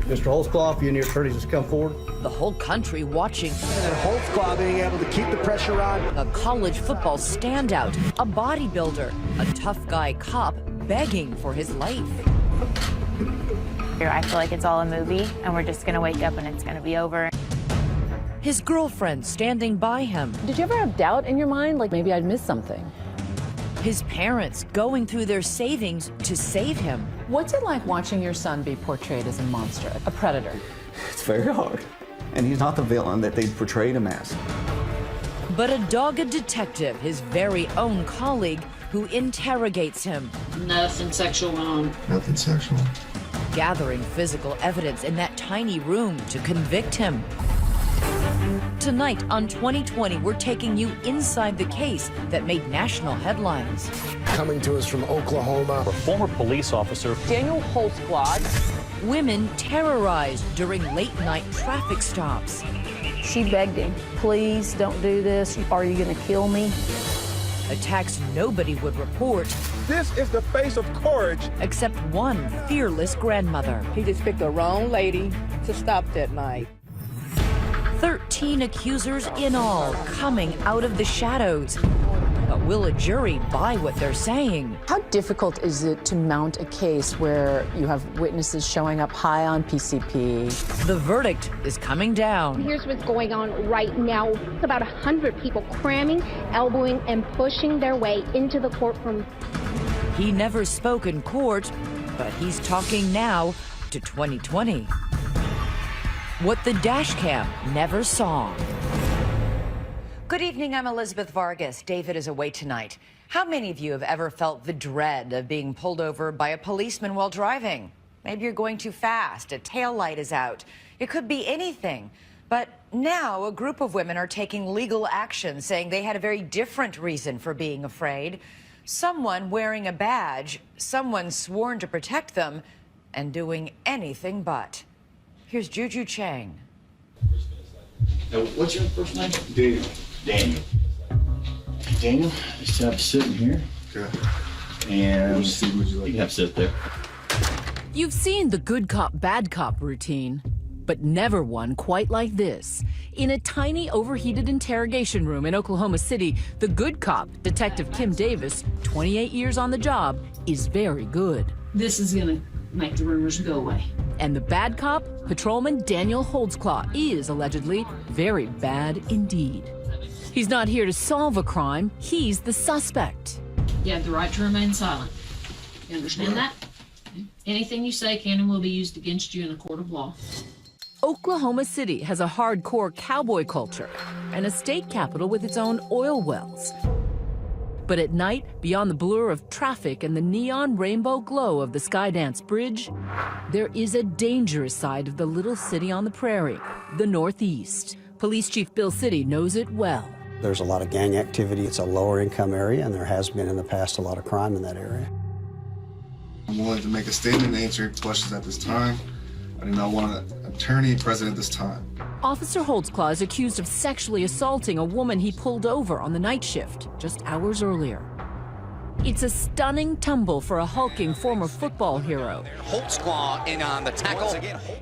Mr. Holtzclaw, if you and your attorneys just come forward. The whole country watching. And Holtzclaw being able to keep the pressure on. A college football standout, a bodybuilder, a tough guy cop begging for his life. I feel like it's all a movie, and we're just gonna wake up and it's gonna be over. His girlfriend standing by him. Did you ever have doubt in your mind, like maybe I'd missed something? His parents going through their savings to save him. What's it like watching your son be portrayed as a monster, a predator? It's very hard. And he's not the villain that they portrayed him as. But a dogged detective, his very own colleague, who interrogates him. Nothing sexual went on. Nothing sexual. Gathering physical evidence in that tiny room to convict him. Tonight on 2020, we're taking you inside the case that made national headlines. Coming to us from Oklahoma. A former police officer, Daniel Holtzclaw. Women terrorized during late-night traffic stops. She begged him, please don't do this. Are you going to kill me? Attacks nobody would report. This is the face of courage. Except one fearless grandmother. He just picked the wrong lady to stop that night. 13 accusers in all, coming out of the shadows. But will a jury buy what they're saying? How difficult is it to mount a case where you have witnesses showing up high on PCP? The verdict is coming down. Here's what's going on right now. It's about 100 people cramming, elbowing, and pushing their way into the courtroom. He never spoke in court, but he's talking now to 2020. What the dash cam never saw. Good evening, I'm Elizabeth Vargas. David is away tonight. How many of you have ever felt the dread of being pulled over by a policeman while driving? Maybe you're going too fast, a tail light is out. It could be anything. But now a group of women are taking legal action, saying they had a very different reason for being afraid. Someone wearing a badge, someone sworn to protect them, and doing anything but. Here's Juju Chang. What's your first name? Daniel. Daniel. Daniel, just have to sit in here. Okay. And would you like? you can have to sit there. You've seen the good cop, bad cop routine, but never one quite like this. In a tiny, overheated interrogation room in Oklahoma City, the good cop, Detective Kim Davis, 28 years on the job, is very good. This is gonna make the rumors go away. And the bad cop, Patrolman Daniel Holtzclaw, is allegedly very bad indeed. He's not here to solve a crime, he's the suspect. You have the right to remain silent. You understand that? Anything you say can and will be used against you in a court of law. Oklahoma City has a hardcore cowboy culture and a state capital with its own oil wells. But at night, beyond the blur of traffic and the neon rainbow glow of the Skydance Bridge, there is a dangerous side of the little city on the prairie, the Northeast. Police Chief Bill City knows it well. There's a lot of gang activity. It's a lower income area, and there has been in the past a lot of crime in that area. I'm willing to make a statement and answer your questions at this time. I do not want an attorney present at this time. Officer Holtzclaw is accused of sexually assaulting a woman he pulled over on the night shift just hours earlier. It's a stunning tumble for a hulking former football hero. Holtzclaw in on the tackle.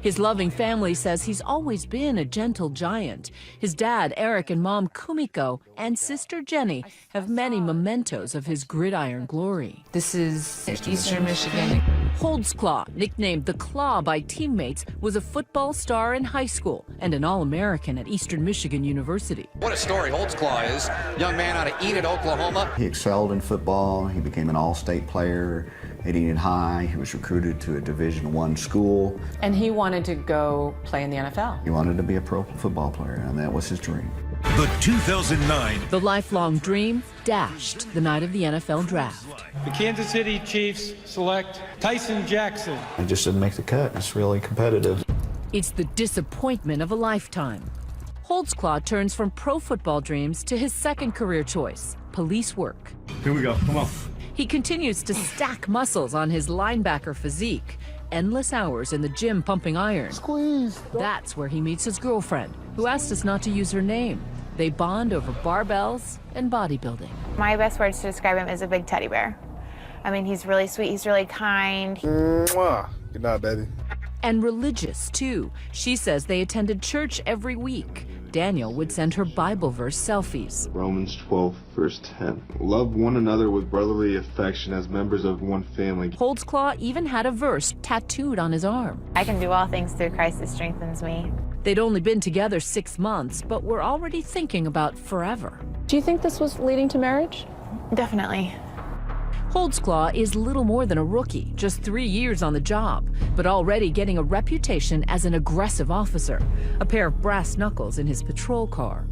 His loving family says he's always been a gentle giant. His dad, Eric, and mom, Kumiko, and sister Jenny have many mementos of his gridiron glory. This is Eastern Michigan. Holtzclaw, nicknamed the Claw by teammates, was a football star in high school and an All-American at Eastern Michigan University. What a story Holtzclaw is. Young man out of Enid, Oklahoma. He excelled in football. He became an all-state player at Enid High. He was recruited to a Division I school. And he wanted to go play in the NFL. He wanted to be a pro football player, and that was his dream. The 2009. The lifelong dream dashed the night of the NFL draft. The Kansas City Chiefs select Tyson Jackson. It just didn't make the cut. It's really competitive. It's the disappointment of a lifetime. Holtzclaw turns from pro football dreams to his second career choice, police work. Here we go, come on. He continues to stack muscles on his linebacker physique. Endless hours in the gym pumping iron. Squeeze. That's where he meets his girlfriend, who asked us not to use her name. They bond over barbells and bodybuilding. My best words to describe him is a big teddy bear. I mean, he's really sweet, he's really kind. Mwah. Good night, baby. And religious, too. She says they attended church every week. Daniel would send her Bible verse selfies. Romans 12, verse 10. Love one another with brotherly affection as members of one family. Holtzclaw even had a verse tattooed on his arm. I can do all things through Christ who strengthens me. They'd only been together 6 months, but were already thinking about forever. Do you think this was leading to marriage? Definitely. Holtzclaw is little more than a rookie, just 3 years on the job, but already getting a reputation as an aggressive officer, a pair of brass knuckles in his patrol car.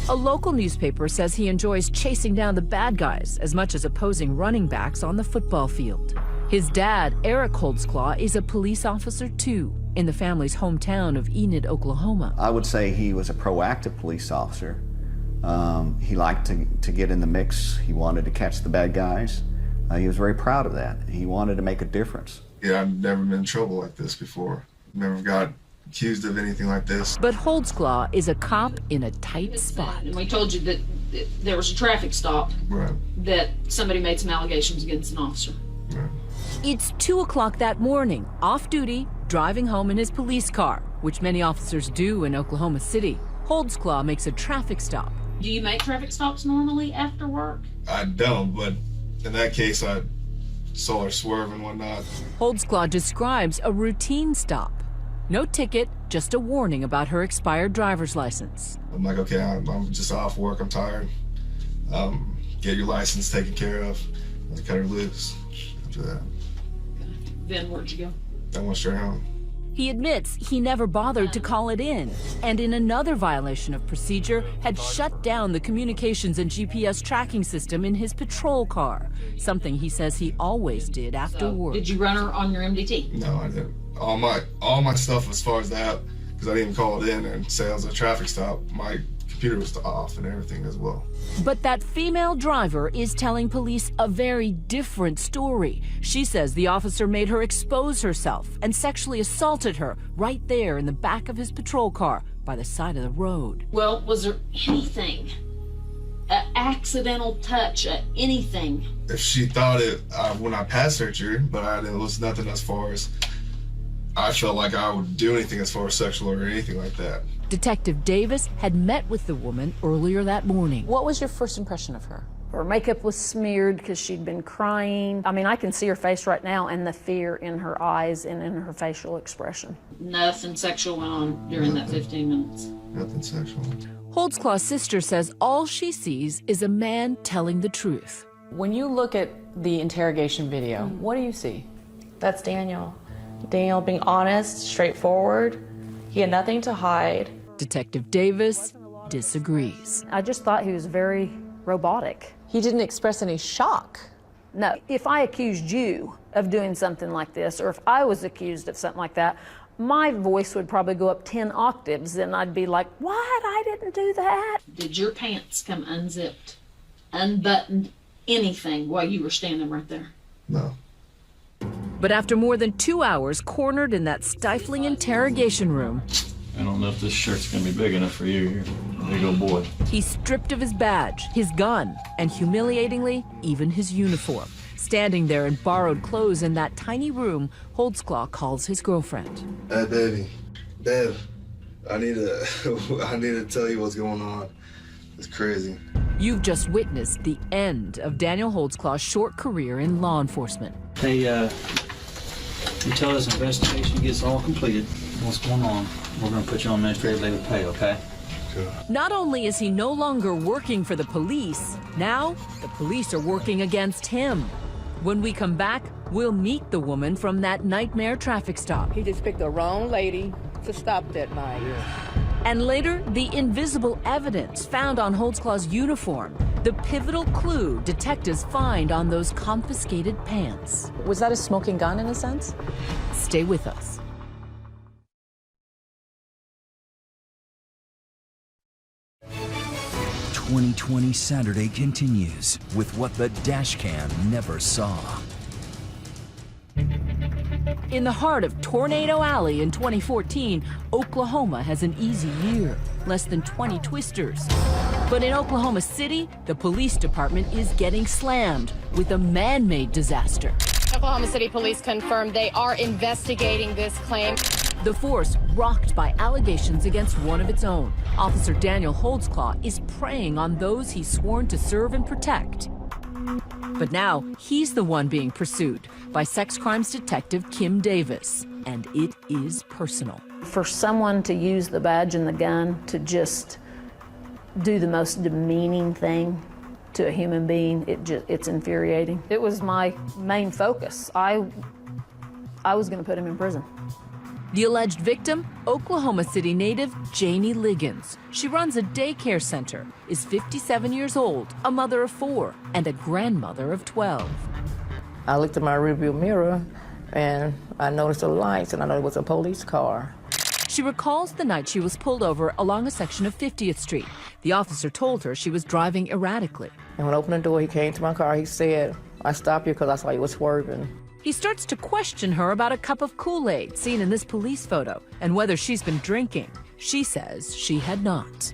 A local newspaper says he enjoys chasing down the bad guys as much as opposing running backs on the football field. His dad, Eric Holtzclaw, is a police officer too, in the family's hometown of Enid, Oklahoma. I would say he was a proactive police officer. He liked to get in the mix. He wanted to catch the bad guys. He was very proud of that. He wanted to make a difference. Yeah, I've never been in trouble like this before. Never got accused of anything like this. But Holtzclaw is a cop in a tight spot. And we told you that there was a traffic stop, Right. that somebody made some allegations against an officer. Right. It's 2 o'clock that morning, off duty, driving home in his police car, which many officers do in Oklahoma City. Holtzclaw makes a traffic stop. Do you make traffic stops normally after work? I don't, but in that case, I saw her swerve and whatnot. Holtzclaw describes a routine stop. No ticket, just a warning about her expired driver's license. I'm like, okay, I'm just off work, I'm tired. Get your license taken care of. I cut her loose after that. Then where'd you go? I went straight home. He admits he never bothered to call it in, and in another violation of procedure, had shut down the communications and GPS tracking system in his patrol car, something he says he always did after work. Did you run her on your MDT? No, I didn't. All my stuff as far as that, because I didn't even call it in and say it was a traffic stop, my computer was off and everything as well. But that female driver is telling police a very different story. She says the officer made her expose herself and sexually assaulted her right there in the back of his patrol car by the side of the road. Well, was there anything? An accidental touch, anything? If she thought it when I passed searched her, but it was nothing as far as I felt like I would do anything as far as sexual or anything like that. Detective Davis had met with the woman earlier that morning. What was your first impression of her? Her makeup was smeared because she'd been crying. I mean, I can see her face right now and the fear in her eyes and in her facial expression. Nothing sexual went on during that 15 minutes. Nothing sexual. Holtzclaw's sister says all she sees is a man telling the truth. When you look at the interrogation video, what do you see? That's Daniel. Daniel being honest, straightforward. He had nothing to hide. Detective Davis disagrees. I just thought he was very robotic. He didn't express any shock. No, if I accused you of doing something like this, or if I was accused of something like that, my voice would probably go up 10 octaves and I'd be like, what? I didn't do that. Did your pants come unzipped, unbuttoned, anything while you were standing right there? No. But after more than 2 hours cornered in that stifling interrogation room, I don't know if this shirt's gonna be big enough for you here. There you go, boy. he's stripped of his badge, his gun, and humiliatingly, even his uniform. Standing there in borrowed clothes in that tiny room, Holtzclaw calls his girlfriend. Hey, baby. Babe, I need to tell you what's going on. It's crazy. You've just witnessed the end of Daniel Holtzclaw's short career in law enforcement. Hey, until this investigation gets all completed, what's going on, we're going to put you on administrative leave of pay, okay? Sure. Not only is he no longer working for the police, now the police are working against him. When we come back, we'll meet the woman from that nightmare traffic stop. He just picked the wrong lady to stop that night. And later, the invisible evidence found on Holtzclaw's uniform, the pivotal clue detectives find on those confiscated pants. Was that a smoking gun in a sense? Stay with us. "2020 Saturday" continues with what the dashcam never saw. In the heart of Tornado Alley in 2014, Oklahoma has an easy year, less than 20 twisters. But in Oklahoma City, the police department is getting slammed with a man-made disaster. Oklahoma City police confirmed they are investigating this claim. The force rocked by allegations against one of its own. Officer Daniel Holdsclaw is preying on those he's sworn to serve and protect. But now he's the one being pursued by sex crimes detective Kim Davis, and it is personal. For someone to use the badge and the gun to just do the most demeaning thing to a human being, it's infuriating. It was my main focus. I was going to put him in prison. The alleged victim, Oklahoma City native Janie Liggins. She runs a daycare center, is 57 years old, a mother of 4, and a grandmother of 12. I looked in my rearview mirror and I noticed the lights and I know it was a police car. She recalls the night she was pulled over along a section of 50th Street. The officer told her she was driving erratically. And when I opened the door, he came to my car. He said, "I stopped you because I saw you were swerving." He starts to question her about a cup of Kool-Aid seen in this police photo and whether she's been drinking. She says she had not.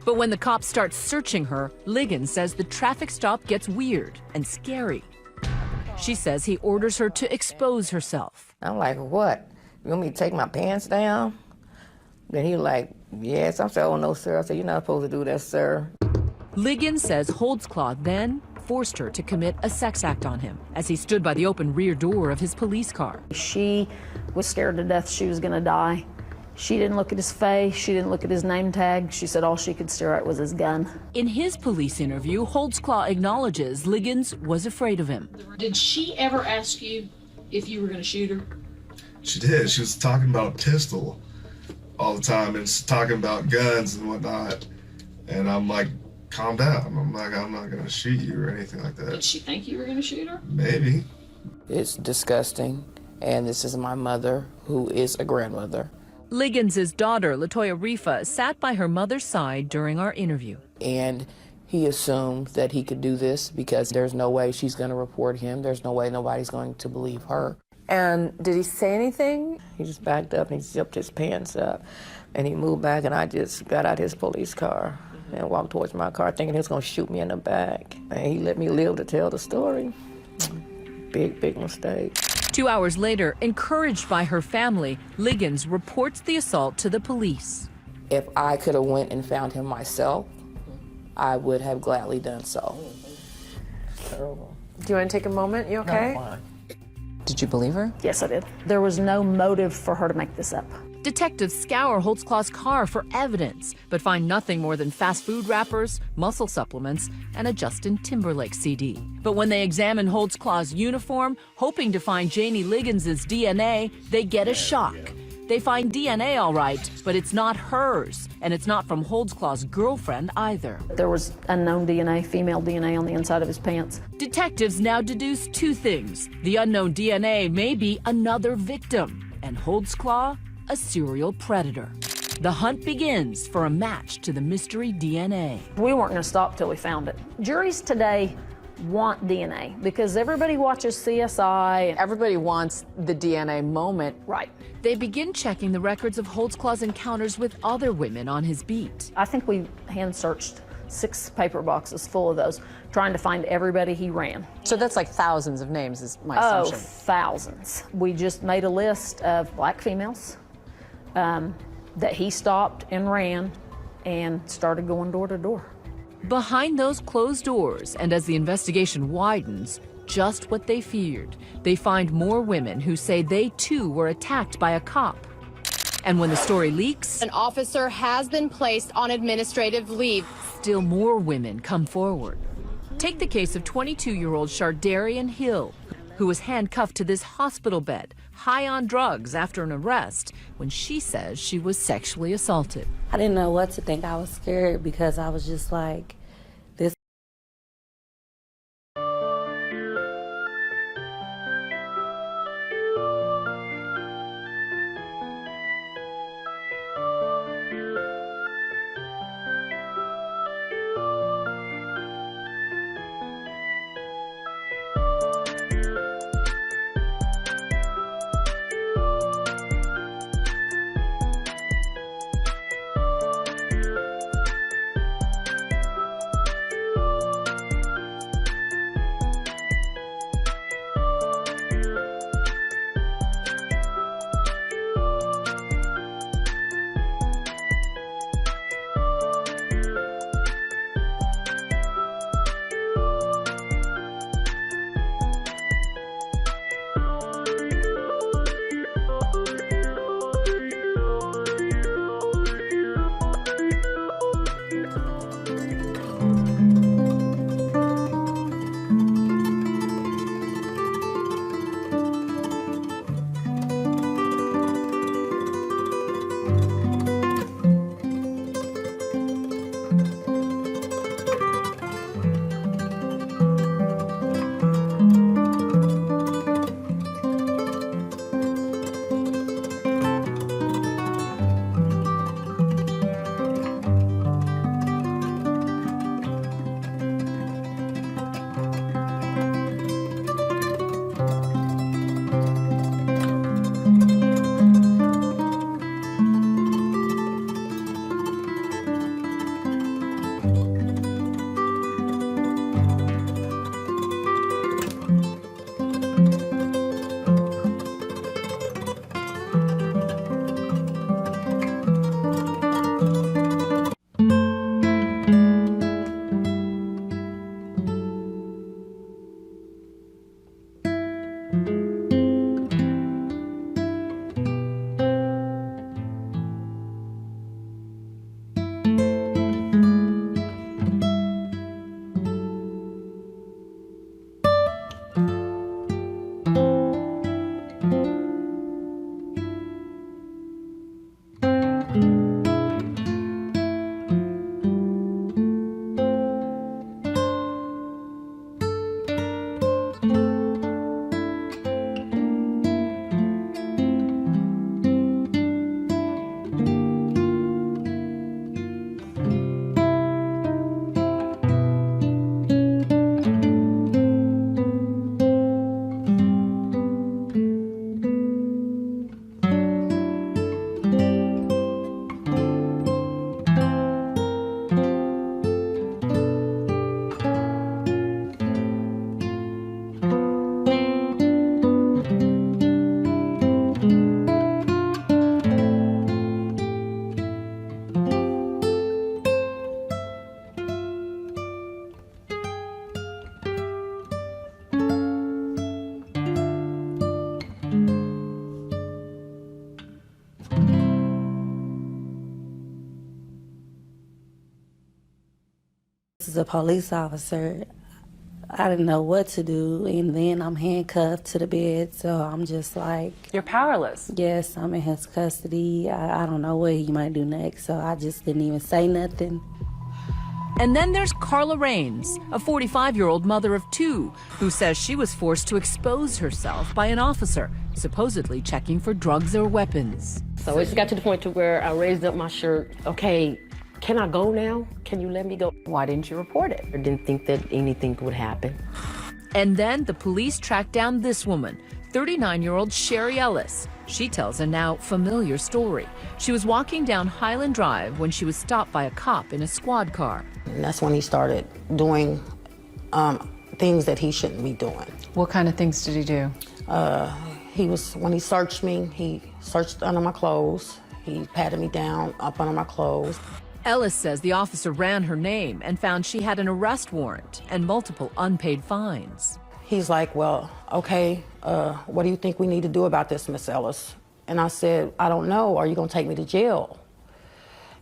But when the cops start searching her, Liggins says the traffic stop gets weird and scary. She says he orders her to expose herself. I'm like, "What? You want me to take my pants down?" Then he like, "Yes." I said, "Oh, no, sir." I said, "You're not supposed to do that, sir." Liggins says Holdsclaw then forced her to commit a sex act on him as he stood by the open rear door of his police car. She was scared to death she was going to die. She didn't look at his face. She didn't look at his name tag. She said all she could stare at was his gun. In his police interview, Holdsclaw acknowledges Liggins was afraid of him. Did she ever ask you if you were going to shoot her? She did. She was talking about a pistol all the time and talking about guns and whatnot. And I'm like, calm down. I'm like, I'm not going to shoot you or anything like that. Did she think you were going to shoot her? Maybe. It's disgusting. And this is my mother, who is a grandmother. Liggins' daughter, Latoya Rifa, sat by her mother's side during our interview. And he assumed that he could do this because there's no way she's going to report him. There's no way nobody's going to believe her. And did he say anything? He just backed up and he zipped his pants up. And he moved back and I just got out his police car and walked towards my car thinking he was going to shoot me in the back. And he let me live to tell the story. Big, big mistake. 2 hours later, encouraged by her family, Liggins reports the assault to the police. If I could have went and found him myself, I would have gladly done so. Terrible. Do you want to take a moment? You okay? No, fine. Did you believe her? Yes, I did. There was no motive for her to make this up. Detectives scour Holdsclaw's car for evidence, but find nothing more than fast food wrappers, muscle supplements, and a Justin Timberlake CD. But when they examine Holdsclaw's uniform, hoping to find Janie Liggins' DNA, they get a shock. They find DNA all right, but it's not hers, and it's not from Holdsclaw's girlfriend either. There was unknown DNA, female DNA on the inside of his pants. Detectives now deduce 2 things. The unknown DNA may be another victim, and Holdsclaw, a serial predator. The hunt begins for a match to the mystery DNA. We weren't going to stop till we found it. Juries today want DNA because everybody watches CSI. Everybody wants the DNA moment. Right. They begin checking the records of Holdsclaw's encounters with other women on his beat. I think we hand searched 6 paper boxes full of those, trying to find everybody he ran. So that's like thousands of names is my assumption. Oh, thousands. We just made a list of black females that he stopped and ran and started going door to door. Behind those closed doors, and as the investigation widens, just what they feared. They find more women who say they too were attacked by a cop. And when the story leaks, An officer has been placed on administrative leave. Still more women come forward. Take the case of 22-year-old Shardarian Hill, who was handcuffed to this hospital bed, high on drugs after an arrest, when she says she was sexually assaulted. I didn't know what to think. I was scared because I was just like, this. a police officer, I didn't know what to do, and then I'm handcuffed to the bed, so I'm just like... You're powerless. Yes, I'm in his custody. I don't know what he might do next, so I just didn't even say nothing. And then there's Carla Raines, a 45-year-old mother of two, who says she was forced to expose herself by an officer, supposedly checking for drugs or weapons. So it got to the point to where I raised up my shirt. Okay, can I go now? Can you let me go? Why didn't you report it? I didn't think that anything would happen. And then the police tracked down this woman, 39-year-old Sherry Ellis. She tells a now familiar story. She was walking down Highland Drive when she was stopped by a cop in a squad car. And that's when he started doing things that he shouldn't be doing. What kind of things did he do? When he searched me, he searched under my clothes. He patted me down up under my clothes. Ellis says the officer ran her name and found she had an arrest warrant and multiple unpaid fines. He's like, well, okay, what do you think we need to do about this, Miss Ellis? And I said, I don't know. Are you going to take me to jail?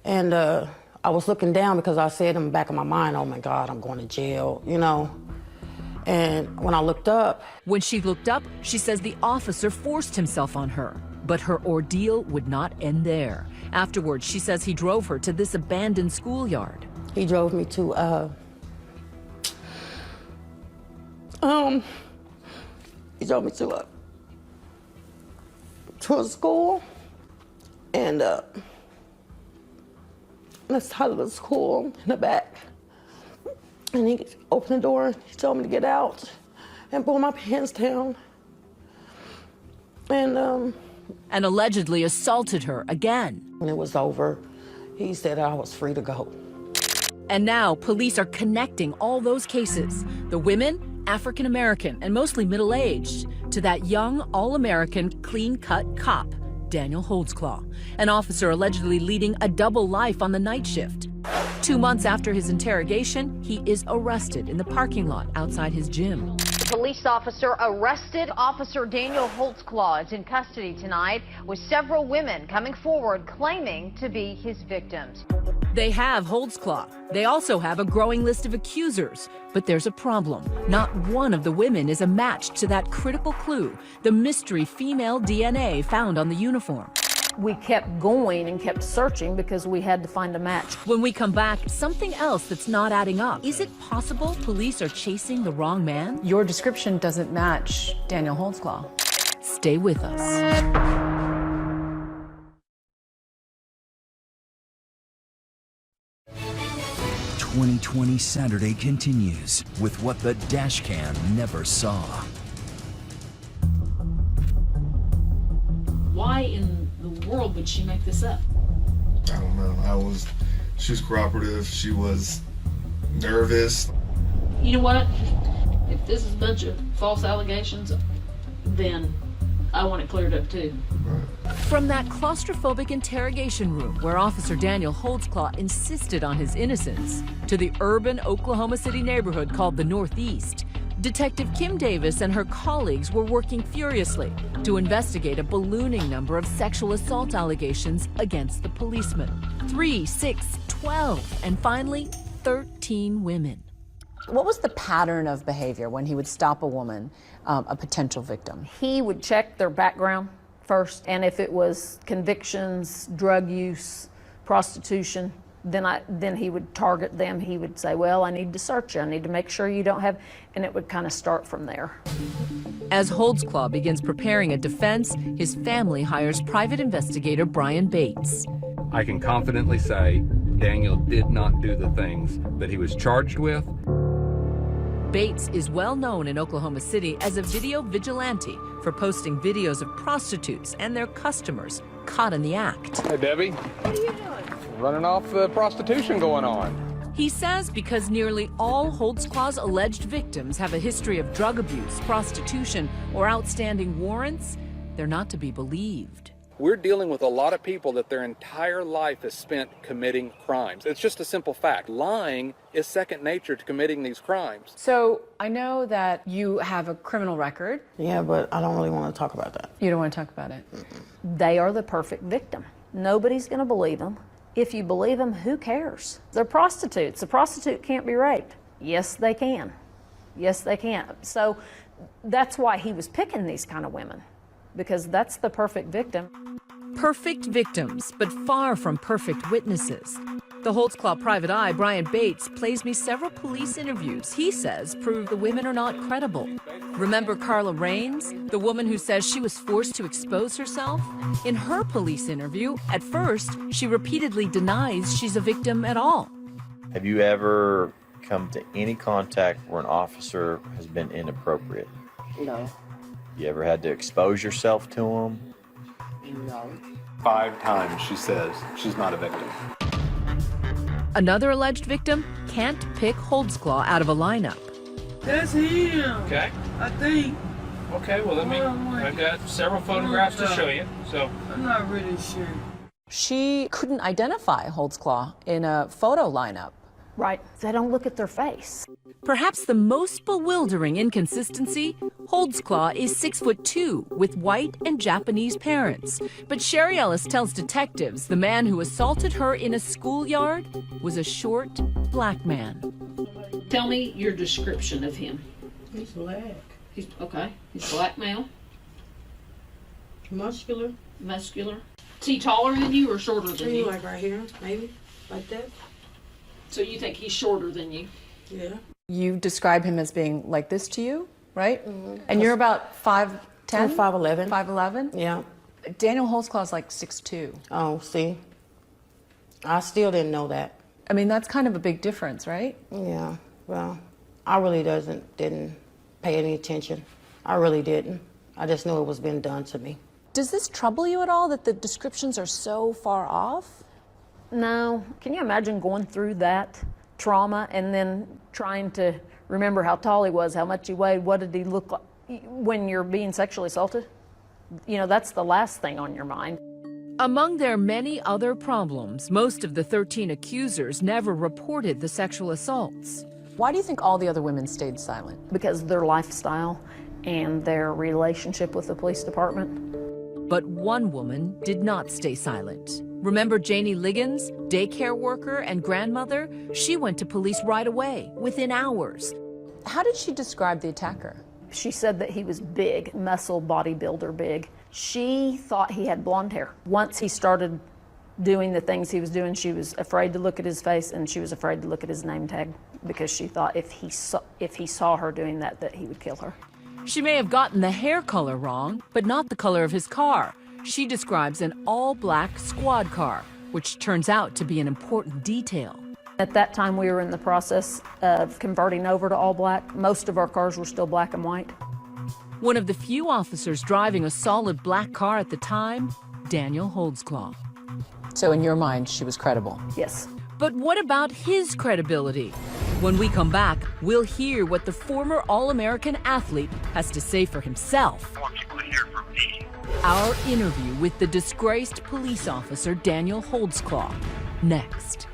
And I was looking down because I said in the back of my mind, oh, my God, I'm going to jail, you know. And when I looked up... When she looked up, she says the officer forced himself on her. But her ordeal would not end there. Afterwards, she says he drove her to this abandoned schoolyard. He drove me to a school, and let's side of the school in the back. And he opened the door, he told me to get out and pull my pants down. And allegedly assaulted her again. When it was over, he said I was free to go. And now police are connecting all those cases, the women, African American, and mostly middle-aged, to that young, all-American, clean-cut cop, Daniel Holdsclaw, an officer allegedly leading a double life on the night shift. 2 months after his interrogation, he is arrested in the parking lot outside his gym. The police officer arrested. Officer Daniel Holdsclaw is in custody tonight, with several women coming forward claiming to be his victims. They have Holdsclaw. They also have a growing list of accusers. But there's a problem. Not one of the women is a match to that critical clue, the mystery female DNA found on the uniform. We kept going and kept searching because we had to find a match. When we come back, something else that's not adding up. Is it possible police are chasing the wrong man? Your description doesn't match Daniel Holdsclaw. Stay with us. 2020 Saturday continues with what the dashcam never saw. Why in the world would she make this up? I don't know. She was cooperative. She was nervous. You know what? If this is a bunch of false allegations, then I want it cleared up too. From that claustrophobic interrogation room where Officer Daniel Holdsclaw insisted on his innocence, to the urban Oklahoma City neighborhood called the Northeast, Detective Kim Davis and her colleagues were working furiously to investigate a ballooning number of sexual assault allegations against the policeman. 3, 6, 12, and finally, 13 women. What was the pattern of behavior when he would stop a woman, a potential victim? He would check their background first, and if it was convictions, drug use, prostitution, then he would target them. He would say, well, I need to search you. I need to make sure you don't have, and it would kind of start from there. As Holdsclaw begins preparing a defense, his family hires private investigator Brian Bates. I can confidently say Daniel did not do the things that he was charged with. Bates is well known in Oklahoma City as a video vigilante for posting videos of prostitutes and their customers caught in the act. Hey, Debbie. What are you doing? Running off the prostitution going on. He says because nearly all Holdsclaw's alleged victims have a history of drug abuse, prostitution, or outstanding warrants, they're not to be believed. We're dealing with a lot of people that their entire life is spent committing crimes. It's just a simple fact. Lying is second nature to committing these crimes. So I know that you have a criminal record. Yeah, but I don't really want to talk about that. You don't want to talk about it? They are the perfect victim. Nobody's going to believe them. If you believe them, who cares? They're prostitutes. A prostitute can't be raped. Yes, they can. Yes, they can. So that's why he was picking these kind of women, because that's the perfect victim. Perfect victims, but far from perfect witnesses. The Holtzclaw private eye, Brian Bates, plays me several police interviews he says prove the women are not credible. Remember Carla Raines, the woman who says she was forced to expose herself? In her police interview, at first, she repeatedly denies she's a victim at all. Have you ever come to any contact where an officer has been inappropriate? No. You ever had to expose yourself to them? No. 5 times she says she's not a victim. Another alleged victim can't pick Holtzclaw out of a lineup. That's him. Okay. I think. Okay, well, I've got several photographs to show you, so. I'm not really sure. She couldn't identify Holtzclaw in a photo lineup. Right. They don't look at their face. Perhaps the most bewildering inconsistency, Holtzclaw is 6'2" with white and Japanese parents. But Sherry Ellis tells detectives the man who assaulted her in a schoolyard was a short, black man. Tell me your description of him. He's black. He's black male. Muscular. Muscular. Is he taller than you or shorter than you? Like right here, maybe. Like that. So you think he's shorter than you? Yeah. You describe him as being like this to you, right? Mm-hmm. And you're about 5'10"? 5'11". 5'11"? Yeah. Daniel Holtzclaw's like 6'2". Oh, see? I still didn't know that. I mean, that's kind of a big difference, right? Yeah. Well, I really didn't pay any attention. I really didn't. I just knew it was being done to me. Does this trouble you at all that the descriptions are so far off? No. Can you imagine going through that trauma and then trying to remember how tall he was, how much he weighed, what did he look like when you're being sexually assaulted? You know, that's the last thing on your mind. Among their many other problems, most of the 13 accusers never reported the sexual assaults. Why do you think all the other women stayed silent? Because of their lifestyle and their relationship with the police department. But one woman did not stay silent. Remember Janie Liggins, daycare worker and grandmother? She went to police right away, within hours. How did she describe the attacker? She said that he was big, muscle bodybuilder big. She thought he had blonde hair. Once he started doing the things he was doing, she was afraid to look at his face and she was afraid to look at his name tag because she thought if he saw her doing that, that he would kill her. She may have gotten the hair color wrong, but not the color of his car. She describes an all-black squad car, which turns out to be an important detail. At that time, we were in the process of converting over to all black. Most of our cars were still black and white. One of the few officers driving a solid black car at the time, Daniel Holtzclaw. So in your mind, she was credible? Yes. But what about his credibility? When we come back, we'll hear what the former All-American athlete has to say for himself. I want people to hear from me. Our interview with the disgraced police officer Daniel Holtzclaw. Next.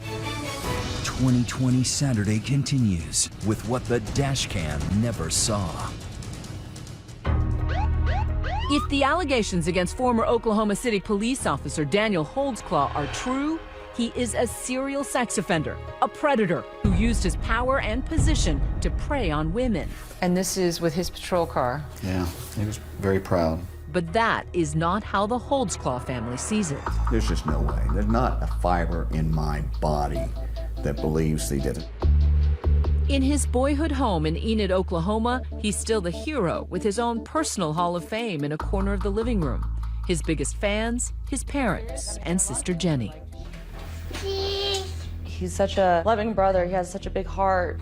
"2020 Saturday" continues with what the dashcam never saw. If the allegations against former Oklahoma City police officer Daniel Holtzclaw are true, he is a serial sex offender, a predator who used his power and position to prey on women. And this is with his patrol car. Yeah, he was very proud. But that is not how the Holtzclaw family sees it. There's just no way. There's not a fiber in my body that believes he did it. In his boyhood home in Enid, Oklahoma, he's still the hero with his own personal Hall of Fame in a corner of the living room. His biggest fans, his parents, and sister Jenny. He's such a loving brother. He has such a big heart.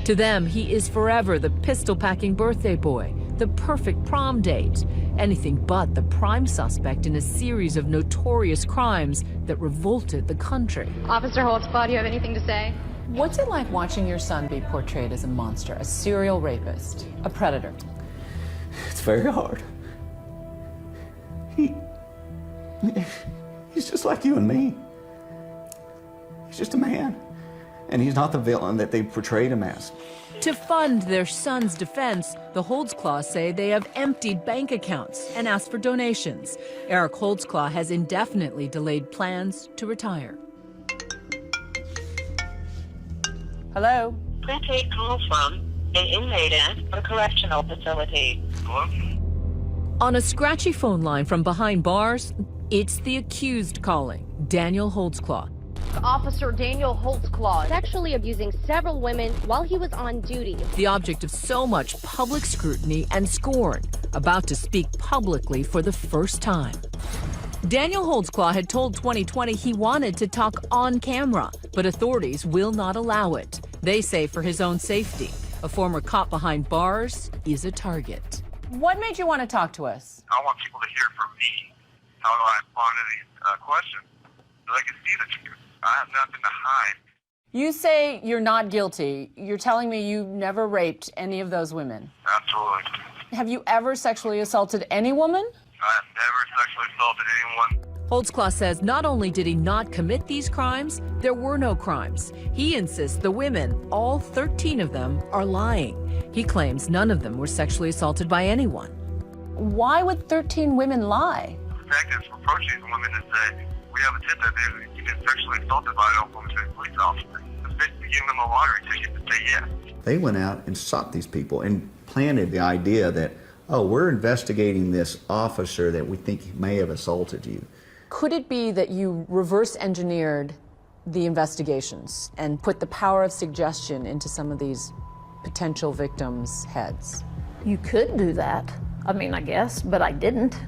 To them, he is forever the pistol-packing birthday boy, the perfect prom date, anything but the prime suspect in a series of notorious crimes that revolted the country. Officer Holtzclaw, do you have anything to say? What's it like watching your son be portrayed as a monster, a serial rapist, a predator? It's very hard. He's just like you and me. He's just a man. And he's not the villain that they portrayed him as. To fund their son's defense, the Holtzclaw say they have emptied bank accounts and asked for donations. Eric Holtzclaw has indefinitely delayed plans to retire. Hello? Please take call from an inmate at a correctional facility. Hello? On a scratchy phone line from behind bars, it's the accused calling, Daniel Holtzclaw. Officer Daniel Holtzclaw sexually abusing several women while he was on duty. The object of so much public scrutiny and scorn, about to speak publicly for the first time. Daniel Holtzclaw had told 2020 he wanted to talk on camera, but authorities will not allow it. They say for his own safety. A former cop behind bars is a target. What made you want to talk to us? I want people to hear from me how I respond to these questions so they can see the truth. I have nothing to hide. You say you're not guilty. You're telling me you never raped any of those women. Absolutely. Have you ever sexually assaulted any woman? I have never sexually assaulted anyone. Holtzclaw says not only did he not commit these crimes, there were no crimes. He insists the women, all 13 of them, are lying. He claims none of them were sexually assaulted by anyone. Why would 13 women lie? Detectives approach these women and say, we have a tip that you've been sexually assaulted by an Oklahoma City police officer. It's basically giving them a lottery ticket to say yes. They went out and sought these people and planted the idea that, oh, we're investigating this officer that we think may have assaulted you. Could it be that you reverse engineered the investigations and put the power of suggestion into some of these potential victims' heads? You could do that. I mean, I guess, but I didn't.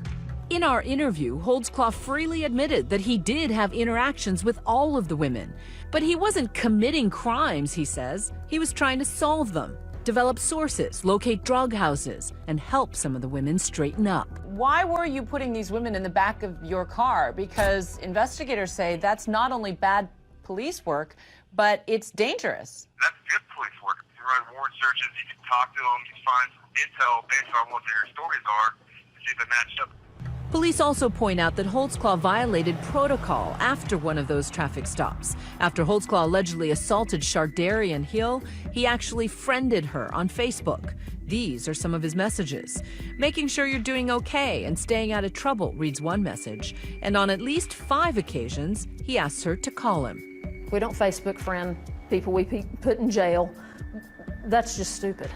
In our interview, Holtzclaw freely admitted that he did have interactions with all of the women. But he wasn't committing crimes, he says. He was trying to solve them, develop sources, locate drug houses, and help some of the women straighten up. Why were you putting these women in the back of your car? Because investigators say that's not only bad police work, but it's dangerous. That's good police work. You run warrant searches, you can talk to them, you find some intel based on what their stories are to see if they match up. Police also point out that Holtzclaw violated protocol after one of those traffic stops. After Holtzclaw allegedly assaulted Shardarian Hill, he actually friended her on Facebook. These are some of his messages. Making sure you're doing okay and staying out of trouble, reads one message. And on at least 5 occasions, he asks her to call him. We don't Facebook friend people we put in jail. That's just stupid.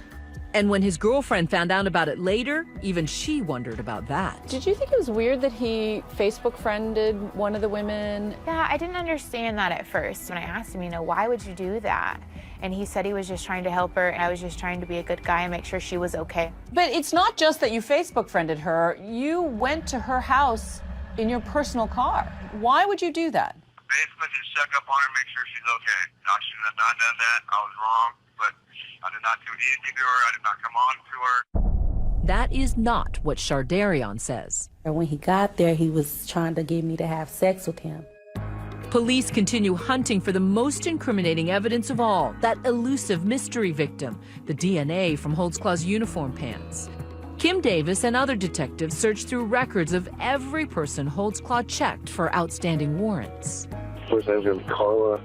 And when his girlfriend found out about it later, even she wondered about that. Did you think it was weird that he Facebook friended one of the women? Yeah, I didn't understand that at first. When I asked him, why would you do that? And he said he was just trying to help her, and I was just trying to be a good guy and make sure she was okay. But it's not just that you Facebook friended her. You went to her house in your personal car. Why would you do that? Basically, just check up on her, make sure she's okay. I should have not done that. I was wrong, but I did not do anything to her. I did not come on to her. That is not what Shardarian says. When he got there, he was trying to get me to have sex with him. Police continue hunting for the most incriminating evidence of all, that elusive mystery victim, the DNA from Holtzclaw's uniform pants. Kim Davis and other detectives searched through records of every person Holtzclaw checked for outstanding warrants. First name's gonna be Carla.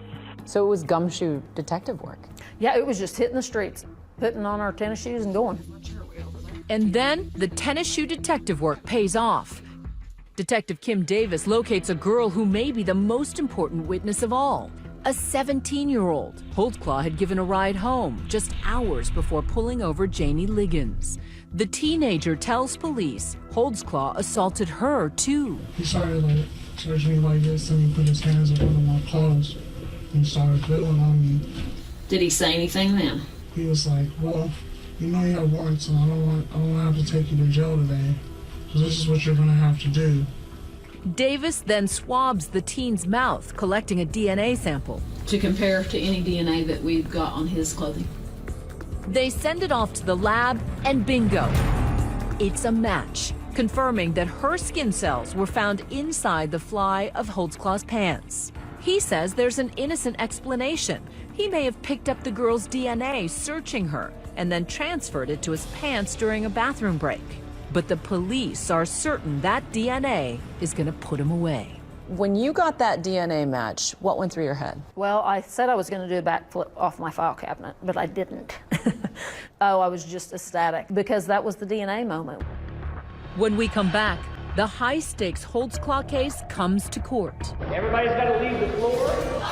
So it was gumshoe detective work? Yeah, it was just hitting the streets, putting on our tennis shoes and going. And then the tennis shoe detective work pays off. Detective Kim Davis locates a girl who may be the most important witness of all, a 17-year-old. Holtzclaw had given a ride home just hours before pulling over Janie Liggins. The teenager tells police Holtzclaw assaulted her too. He started searching me like this, and he put his hands up under my clothes and started fiddling on me. Did he say anything then? He was like, well, you know you have warrants, and I don't have to take you to jail today, so this is what you're gonna have to do. Davis then swabs the teen's mouth, collecting a DNA sample. To compare to any DNA that we've got on his clothing. They send it off to the lab, and bingo, it's a match, confirming that her skin cells were found inside the fly of Holtzclaw's pants. He says there's an innocent explanation. He may have picked up the girl's DNA searching her and then transferred it to his pants during a bathroom break. But the police are certain that DNA is going to put him away. When you got that DNA match, what went through your head? Well, I said I was going to do a backflip off my file cabinet, but I didn't. Oh, I was just ecstatic because that was the DNA moment. When we come back, the high-stakes Holtzclaw case comes to court. Everybody's got to leave the floor.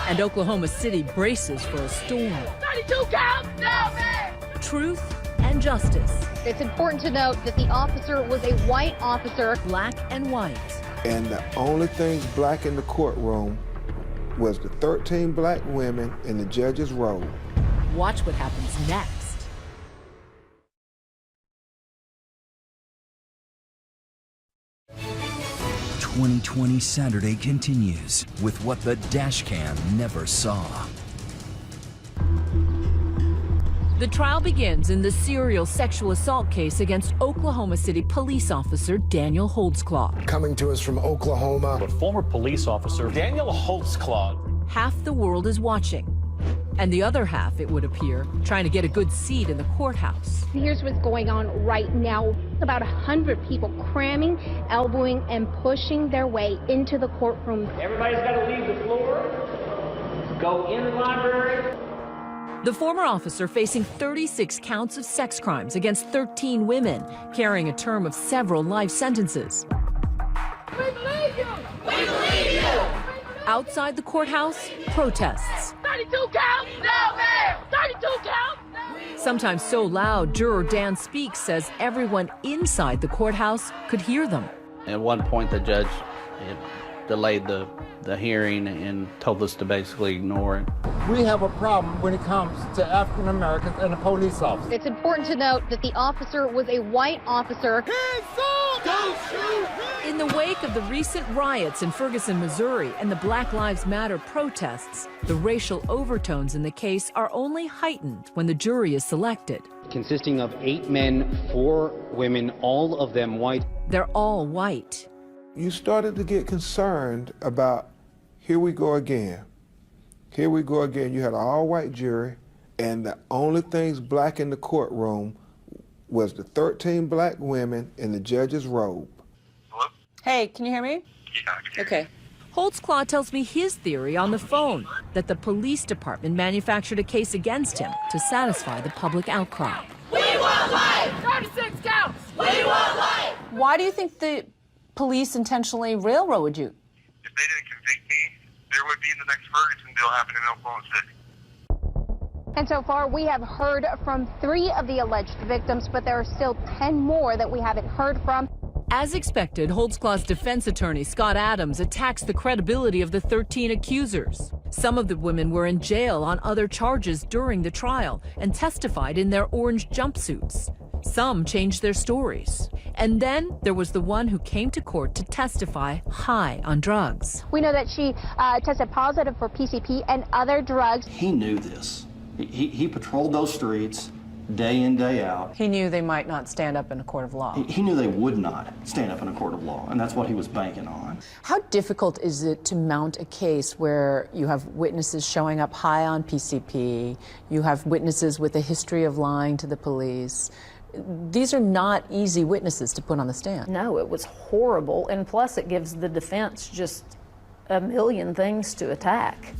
And Oklahoma City braces for a storm. 32 counts, no, man! Truth and justice. It's important to note that the officer was a white officer. Black and white. And the only things black in the courtroom was the 13 black women in the judge's robe. Watch what happens next. 2020 Saturday continues with what the dashcam never saw. The trial begins in the serial sexual assault case against Oklahoma City police officer Daniel Holtzclaw. Coming to us from Oklahoma, a former police officer, Daniel Holtzclaw. Half the world is watching, and the other half, it would appear, trying to get a good seat in the courthouse. Here's what's going on right now. About 100 people cramming, elbowing, and pushing their way into the courtroom. Everybody's got to leave the floor, go in the library. The former officer facing 36 counts of sex crimes against 13 women, carrying a term of several life sentences. We believe you! We believe you! Outside the courthouse, protests. 32 counts! No, man! 32 counts! No. Sometimes so loud, juror Dan Speaks says everyone inside the courthouse could hear them. At one point, the judge delayed the hearing and told us to basically ignore it. We have a problem when it comes to African Americans and the police officers. It's important to note that the officer was a white officer. Hands up! Don't shoot! In the wake of the recent riots in Ferguson, Missouri, and the Black Lives Matter protests, the racial overtones in the case are only heightened when the jury is selected. Consisting of 8 men, 4 women, all of them white. They're all white. You started to get concerned about, here we go again. Here we go again. You had an all-white jury, and the only things black in the courtroom was the 13 black women in the judge's robe. Hello? Hey, can you hear me? Yeah. Okay. Holtzclaw tells me his theory on the phone, that the police department manufactured a case against him to satisfy the public outcry. We want life! 36 counts! We want life! Why do you think the police intentionally railroaded you? If they didn't convict me, there would be the next Ferguson deal happening in Oklahoma City. And so far, we have heard from 3 of the alleged victims, but there are still 10 more that we haven't heard from. As expected, Holtzclaw's defense attorney, Scott Adams, attacks the credibility of the 13 accusers. Some of the women were in jail on other charges during the trial and testified in their orange jumpsuits. Some changed their stories. And then there was the one who came to court to testify high on drugs. We know that she tested positive for PCP and other drugs. He knew this. He patrolled those streets day in, day out. He knew they might not stand up in a court of law. He knew they would not stand up in a court of law, and that's what he was banking on. How difficult is it to mount a case where you have witnesses showing up high on PCP, you have witnesses with a history of lying to the police? These are not easy witnesses to put on the stand. No, it was horrible, and plus it gives the defense just a million things to attack.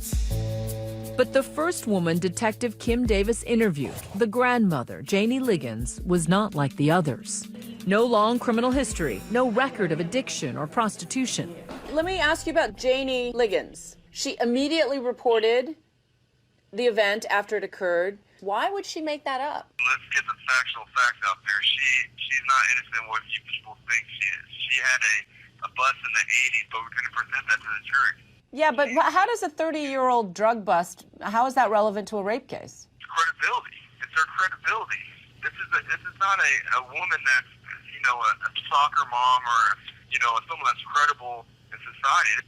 But the first woman Detective Kim Davis interviewed, the grandmother, Janie Liggins, was not like the others. No long criminal history, no record of addiction or prostitution. Let me ask you about Janie Liggins. She immediately reported the event after it occurred. Why would she make that up? Let's get the factual facts out there. She's not innocent what you people think she is. She had a bust in the 80s, but we couldn't present that to the jury. Yeah, but how does a 30-year-old drug bust, how is that relevant to a rape case? It's credibility. It's her credibility. This is not a woman that's, a soccer mom or, someone that's credible in society.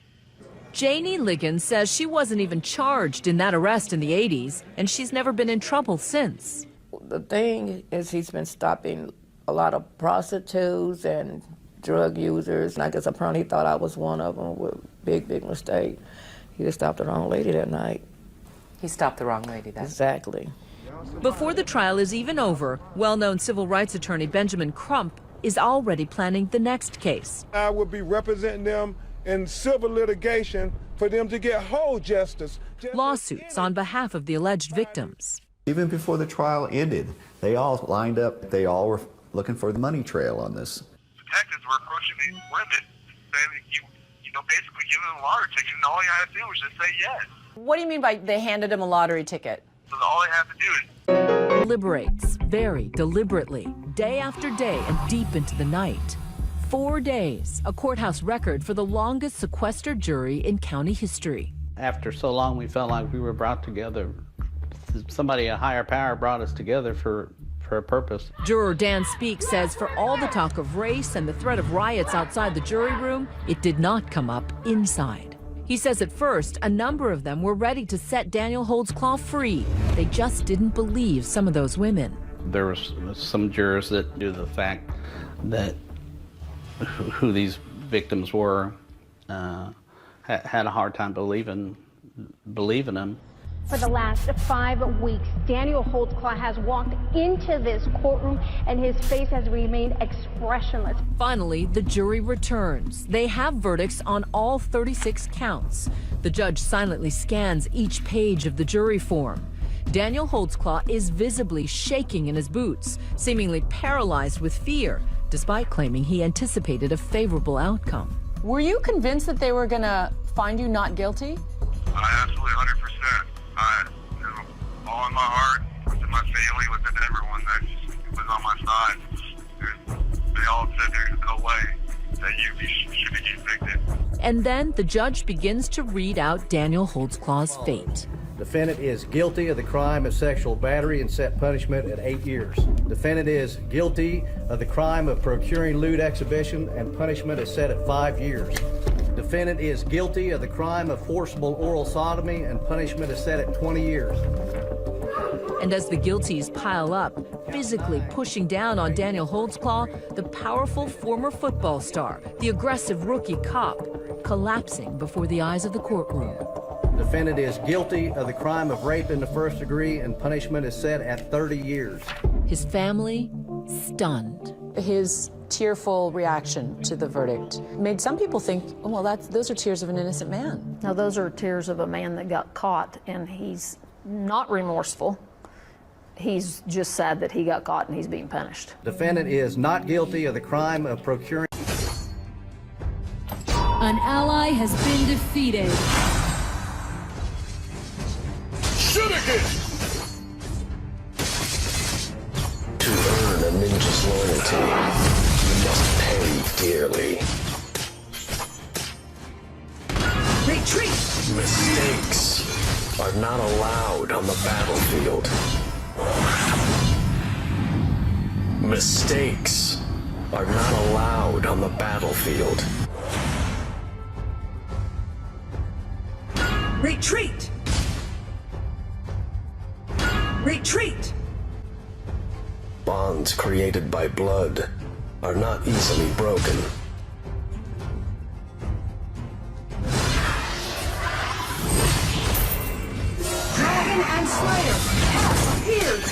Janie Liggins says she wasn't even charged in that arrest in the 80s, and she's never been in trouble since. The thing is, he's been stopping a lot of prostitutes and drug users, and I guess apparently he thought I was one of them with big mistake. He just stopped the wrong lady that night. He stopped the wrong lady that night. Exactly. Before the trial is even over, well-known civil rights attorney Benjamin Crump is already planning the next case. I will be representing them in civil litigation for them to get whole justice. Lawsuits on behalf of the alleged victims. Even before the trial ended, they all lined up. They all were looking for the money trail on this. Detectives were approaching these women, saying that you know, basically giving them a lottery ticket, and all you had to do was just say yes. What do you mean by they handed him a lottery ticket? So all they have to do is Deliberates very deliberately, day after day and deep into the night. 4 days, a courthouse record for the longest sequestered jury in county history. After so long, we felt like we were brought together. Somebody, a higher power, brought us together for a purpose. Juror Dan Speak says for all the talk of race and the threat of riots outside the jury room, it did not come up inside. He says at first, a number of them were ready to set Daniel Holdsclaw free. They just didn't believe some of those women. There was some jurors that, due to the fact that who these victims were, had a hard time believing them. For the last 5 weeks, Daniel Holdsclaw has walked into this courtroom and his face has remained expressionless. Finally, the jury returns. They have verdicts on all 36 counts. The judge silently scans each page of the jury form. Daniel Holdsclaw is visibly shaking in his boots, seemingly paralyzed with fear, despite claiming he anticipated a favorable outcome. Were you convinced that they were going to find you not guilty? Absolutely 100%. You know, all in my heart, within my family, within everyone that was on my side. They all said there's no way that you should be convicted. And then the judge begins to read out Daniel Holdsclaw's fate. Defendant is guilty of the crime of sexual battery and set punishment at 8 years. Defendant is guilty of the crime of procuring lewd exhibition and punishment is set at 5 years. Defendant is guilty of the crime of forcible oral sodomy and punishment is set at 20 years. And as the guilties pile up, physically pushing down on Daniel Holdsclaw, the powerful former football star, the aggressive rookie cop, collapsing before the eyes of the courtroom. Defendant is guilty of the crime of rape in the first degree and punishment is set at 30 years. His family stunned. His tearful reaction to the verdict made some people think, oh, well, those are tears of an innocent man. No, those are tears of a man that got caught, and he's not remorseful. He's just sad that he got caught and he's being punished. Defendant is not guilty of the crime of procuring. An ally has been defeated. To earn a ninja's loyalty, you must pay dearly. Retreat! Mistakes are not allowed on the battlefield. Mistakes are not allowed on the battlefield. Retreat! Retreat! Bonds created by blood are not easily broken. Dragon and Slayer have appeared!